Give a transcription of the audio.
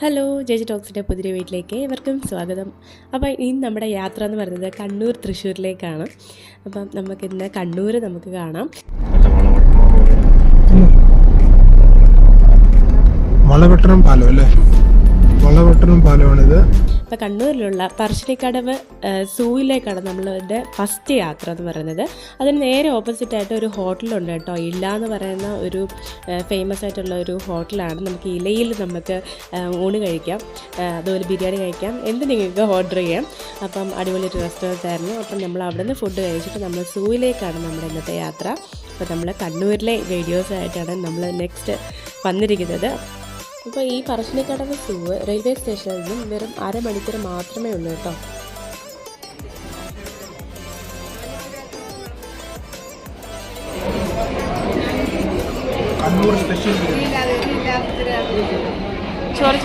Hello ജെജി ടോക്സിൻ്റെ പുതിയ വീട്ടിലേക്ക് ഏവർക്കും സ്വാഗതം. അപ്പോൾ ഇന്ന് നമ്മുടെ യാത്ര എന്ന് പറയുന്നത് കണ്ണൂർ തൃശ്ശൂരിലേക്കാണ്. അപ്പം നമുക്കിന്ന് കണ്ണൂർ നമുക്ക് കാണാം. വളപട്ടണം പാലം അല്ലേ? വളപട്ടണം പാലമാണിത്. അപ്പോൾ കണ്ണൂരിലുള്ള പറശ്ശിനിക്കടവ് സൂയിലേക്കാണ് നമ്മളുടെ ഫസ്റ്റ് യാത്ര എന്ന് പറയുന്നത്. അതിന് നേരെ ഓപ്പോസിറ്റായിട്ട് ഒരു ഹോട്ടലുണ്ട് കേട്ടോ. ഇല്ല എന്ന് പറയുന്ന ഒരു ഫേമസ് ആയിട്ടുള്ള ഒരു ഹോട്ടലാണ്. നമുക്ക് ഇലയിൽ നമുക്ക് ഊണ് കഴിക്കാം, അതുപോലെ ബിരിയാണി കഴിക്കാം, എന്ത് നിങ്ങൾക്ക് ഓർഡർ ചെയ്യാം. അപ്പം അടിപൊളി ഒരു റെസ്റ്റോറൻറ്റ് ആയിരുന്നു. അപ്പം നമ്മൾ അവിടെ നിന്ന് ഫുഡ് കഴിച്ചിട്ട് നമ്മൾ സൂയിലേക്കാണ് നമ്മുടെ ഇന്നത്തെ യാത്ര. അപ്പോൾ നമ്മൾ കണ്ണൂരിലെ വീഡിയോസായിട്ടാണ് നമ്മൾ നെക്സ്റ്റ് വന്നിരിക്കുന്നത്. അപ്പോൾ ഈ പറശ്ശിനിക്കടവ് സൂവ് റെയിൽവേ സ്റ്റേഷനിൽ നിന്നും വെറും അരമണിക്കൂർ മാത്രമേ ഉള്ളൂ കേട്ടോ. കണ്ണൂർ സ്പെഷ്യൽ